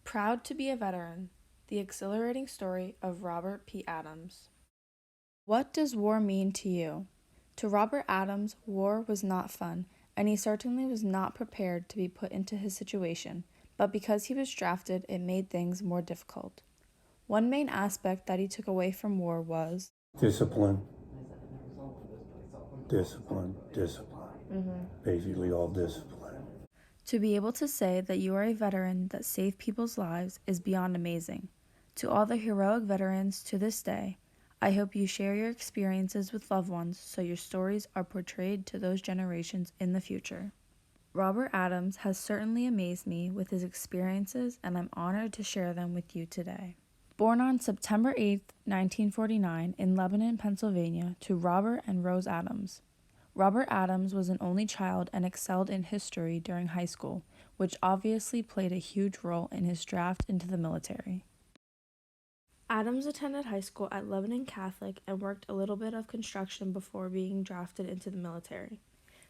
Proud to be a veteran, the exhilarating story of Robert P. Adams. What does war mean to you? To Robert Adams, war was not fun, and he certainly was not prepared to be put into his situation, but because he was drafted, it made things more difficult. One main aspect that he took away from war was discipline, discipline, discipline. Basically, all discipline. to be able to say that you are a veteran that saved people's lives is beyond amazing. To all the heroic veterans to this day, I hope you share your experiences with loved ones so your stories are portrayed to those generations in the future. Robert Adams has certainly amazed me with his experiences, and I'm honored to share them with you today. Born on September 8, 1949, in Lebanon, Pennsylvania, to Robert and Rose Adams. Robert Adams was an only child and excelled in history during high school, which obviously played a huge role in his draft into the military. Adams attended high school at Lebanon Catholic and worked a little bit of construction before being drafted into the military.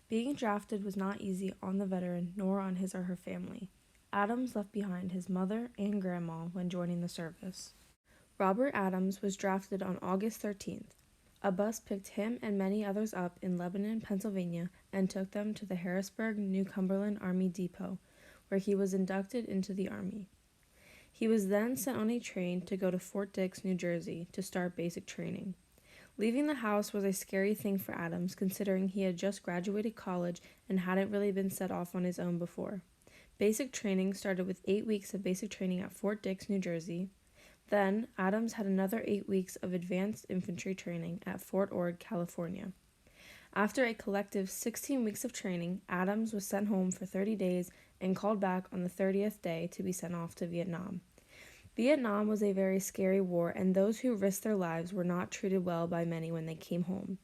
Being drafted was not easy on the veteran nor on his or her family. Adams left behind his mother and grandma when joining the service. Robert Adams was drafted on August 13th. A bus picked him and many others up in Lebanon, Pennsylvania, and took them to the Harrisburg, New Cumberland Army Depot, where he was inducted into the Army. He was then sent on a train to go to Fort Dix, New Jersey, to start basic training. Leaving the house was a scary thing for Adams, considering he had just graduated college and hadn't really been set off on his own before. Basic training started with 8 weeks of basic training at Fort Dix, New Jersey. Then, Adams had another 8 weeks of advanced infantry training at Fort Ord, California. After a collective 16 weeks of training, Adams was sent home for 30 days and called back on the 30th day to be sent off to Vietnam. Vietnam was a very scary war, and those who risked their lives were not treated well by many when they came home.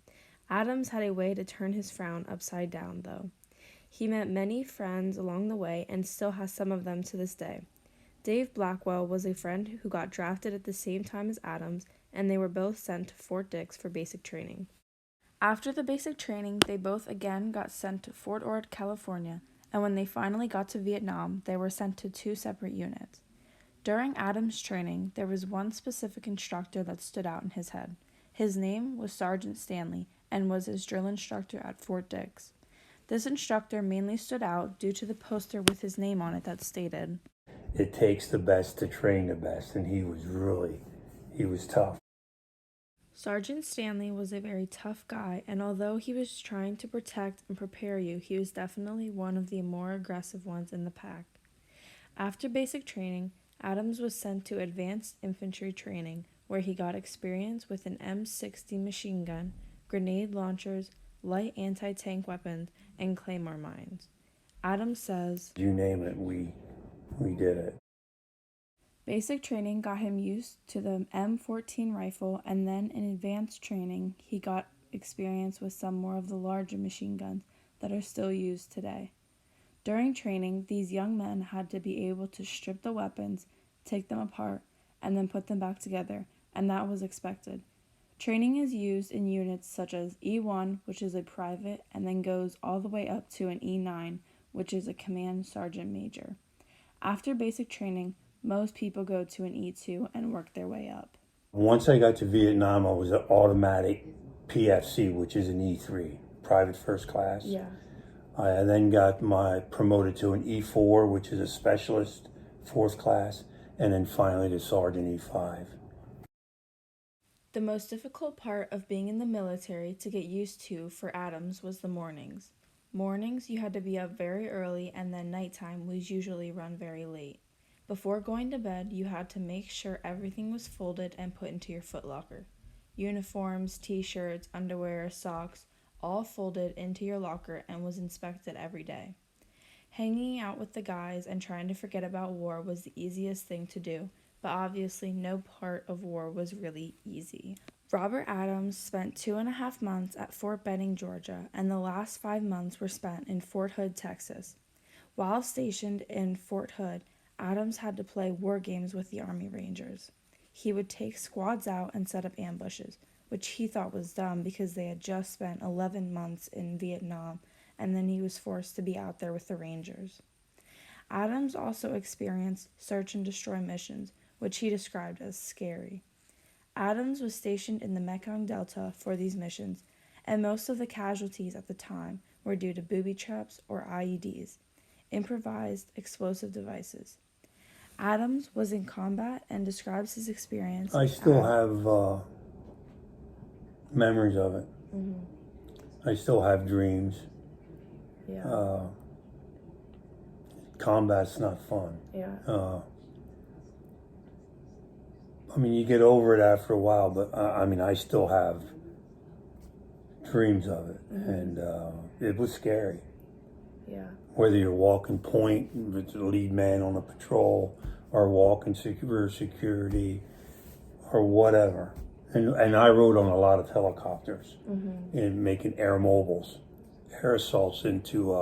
Adams had a way to turn his frown upside down, though. He met many friends along the way and still has some of them to this day. Dave Blackwell was a friend who got drafted at the same time as Adams, and they were both sent to Fort Dix for basic training. After the basic training, they both again got sent to Fort Ord, California, and when they finally got to Vietnam, they were sent to 2 separate units. During Adams' training, there was one specific instructor that stood out in his head. His name was Sergeant Stanley and was his drill instructor at Fort Dix. This instructor mainly stood out due to the poster with his name on it that stated, It takes the best to train the best, and he was tough. Sergeant Stanley was a very tough guy, and although he was trying to protect and prepare you, he was definitely one of the more aggressive ones in the pack. After basic training, Adams was sent to advanced infantry training, where he got experience with an M60 machine gun, grenade launchers, light anti-tank weapons, and claymore mines. Adams says, You name it, we did it. Basic training got him used to the M14 rifle, and then in advanced training, he got experience with some more of the larger machine guns that are still used today. During training, these young men had to be able to strip the weapons, take them apart, and then put them back together, and that was expected. Training is used in units such as E1, which is a private, and then goes all the way up to an E9, which is a command sergeant major. After basic training, most people go to an E2 and work their way up. Once I got to Vietnam, I was an automatic PFC, which is an E3, private first class. Yeah. I then got promoted to an E4, which is a specialist fourth class, and then finally to sergeant E5. The most difficult part of being in the military to get used to for Adams was the mornings. Mornings, you had to be up very early, and then nighttime was usually run very late. Before going to bed, you had to make sure everything was folded and put into your footlocker. Uniforms, t-shirts, underwear, socks, all folded into your locker and was inspected every day. Hanging out with the guys and trying to forget about war was the easiest thing to do, but obviously no part of war was really easy. Robert Adams spent 2.5 months at Fort Benning, Georgia, and the last 5 months were spent in Fort Hood, Texas. While stationed in Fort Hood, Adams had to play war games with the Army Rangers. He would take squads out and set up ambushes, which he thought was dumb because they had just spent 11 months in Vietnam, and then he was forced to be out there with the Rangers. Adams also experienced search and destroy missions, which he described as scary. Adams was stationed in the Mekong Delta for these missions, and most of the casualties at the time were due to booby traps or IEDs, improvised explosive devices. Adams was in combat and describes his experience. I still have memories of it. I still have dreams. Yeah. Combat's not fun. Yeah. I mean, you get over it after a while, but I mean, I still have dreams of it, and it was scary. Yeah. Whether you're walking point with the lead man on a patrol, or walking security, or whatever. And I rode on a lot of helicopters and making air mobiles, air assaults into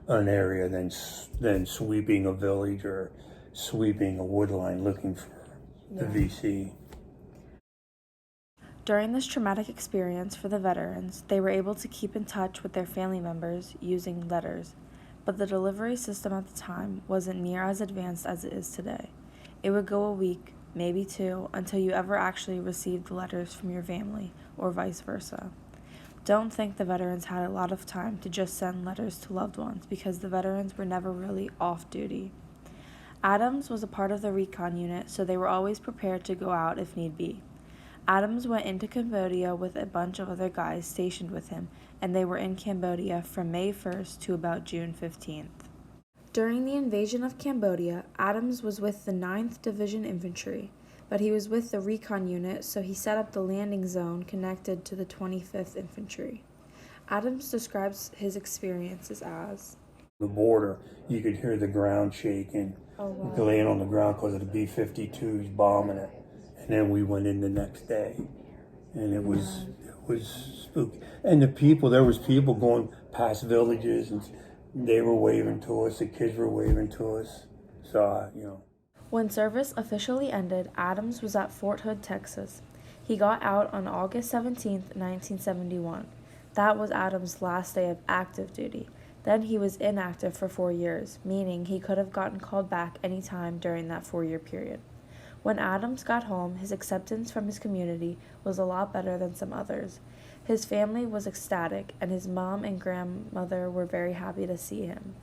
an area, then sweeping a village or sweeping a wood line looking for the VC. During this traumatic experience for the veterans, they were able to keep in touch with their family members using letters, but the delivery system at the time wasn't near as advanced as it is today. It would go a week, maybe two, until you ever actually received letters from your family, or vice versa. Don't think the veterans had a lot of time to just send letters to loved ones because the veterans were never really off duty. Adams was a part of the recon unit, so they were always prepared to go out if need be. Adams went into Cambodia with a bunch of other guys stationed with him, and they were in Cambodia from May 1st to about June 15th. During the invasion of Cambodia, Adams was with the 9th Division Infantry, but he was with the recon unit, so he set up the landing zone connected to the 25th Infantry. Adams describes his experiences as The border, you could hear the ground shaking. You could land on the ground because of the B-52s bombing it. And then we went in the next day, and it was spooky. And the people, there was people going past villages, and they were waving to us. The kids were waving to us. So, When service officially ended, Adams was at Fort Hood, Texas. He got out on August 17, 1971. That was Adams' last day of active duty. Then he was inactive for 4 years, meaning he could have gotten called back any time during that 4-year period. When Adams got home, his acceptance from his community was a lot better than some others. His family was ecstatic, and his mom and grandmother were very happy to see him.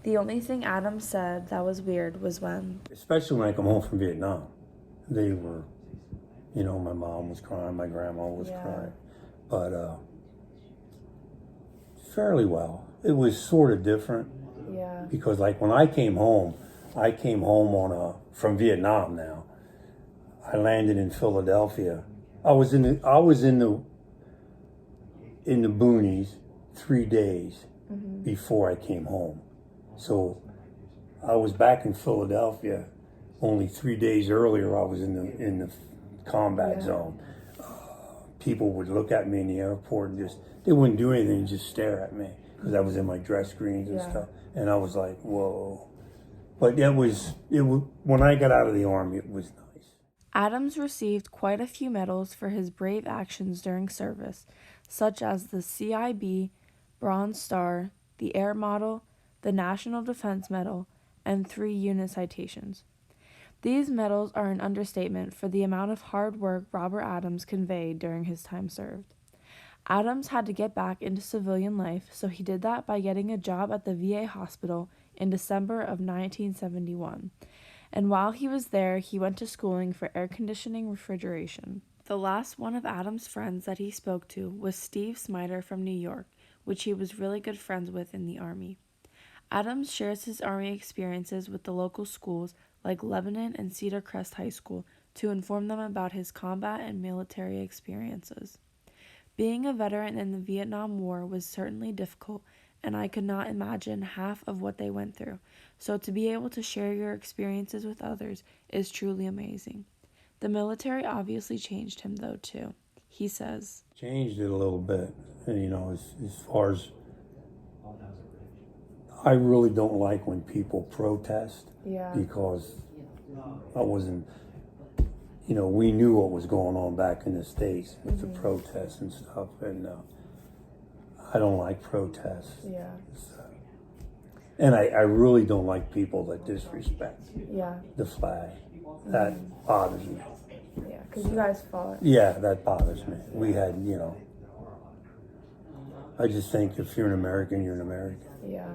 The only thing Adams said that was weird was when, especially when I come home from Vietnam, they were, my mom was crying, my grandma was crying, but fairly well. It was sort of different because, like, when I came home from Vietnam. Now, I landed in Philadelphia. I was in the boonies 3 days before I came home. So I was back in Philadelphia only 3 days earlier. I was in the combat zone. People would look at me in the airport and they wouldn't do anything, just stare at me because I was in my dress greens and stuff. And I was like, whoa. But it was when I got out of the Army, it was nice. Adams received quite a few medals for his brave actions during service, such as the CIB Bronze Star, the Air Model, the National Defense Medal, and 3 unit citations. These medals are an understatement for the amount of hard work Robert Adams conveyed during his time served. Adams had to get back into civilian life, so he did that by getting a job at the VA hospital in December of 1971. And while he was there, he went to schooling for air conditioning refrigeration. The last one of Adams' friends that he spoke to was Steve Smider from New York, which he was really good friends with in the Army. Adams shares his Army experiences with the local schools like Lebanon and Cedar Crest High School to inform them about his combat and military experiences. Being a veteran in the Vietnam War was certainly difficult, and I could not imagine half of what they went through, so to be able to share your experiences with others is truly amazing. The military obviously changed him, though, too. He says, Changed it a little bit, as far as, I really don't like when people protest because I wasn't, we knew what was going on back in the States with the protests and stuff, and I don't like protests. Yeah. So, And I really don't like people that disrespect Yeah. the flag. That bothers me. Yeah, because you guys fought. Yeah, that bothers me. We had, I just think if you're an American, you're an American. Yeah.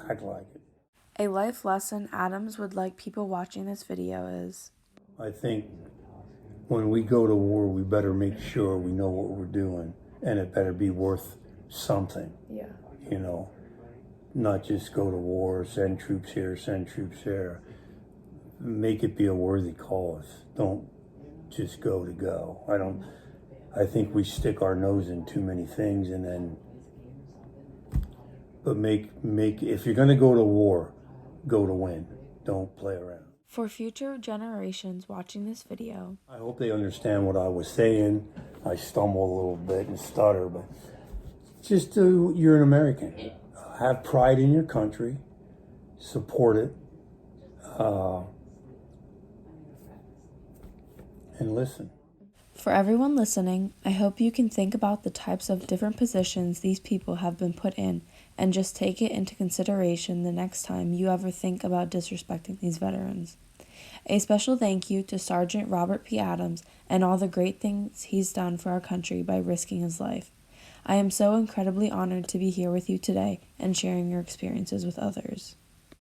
Act like it. A life lesson Adams would like people watching this video is, I think when we go to war, we better make sure we know what we're doing, and it better be worth something. yeah. Not just go to war, send troops here, send troops there. Make it be a worthy cause. Don't just go to go. I think we stick our nose in too many things, and then, but if you're going to go to war, go to win. Don't play around. For future generations watching this video, I hope they understand what I was saying. I stumble a little bit and stutter, but just you're an American. Have pride in your country. Support it. And listen. for everyone listening, I hope you can think about the types of different positions these people have been put in and just take it into consideration the next time you ever think about disrespecting these veterans. A special thank you to Sergeant Robert P. Adams and all the great things he's done for our country by risking his life. I am so incredibly honored to be here with you today and sharing your experiences with others.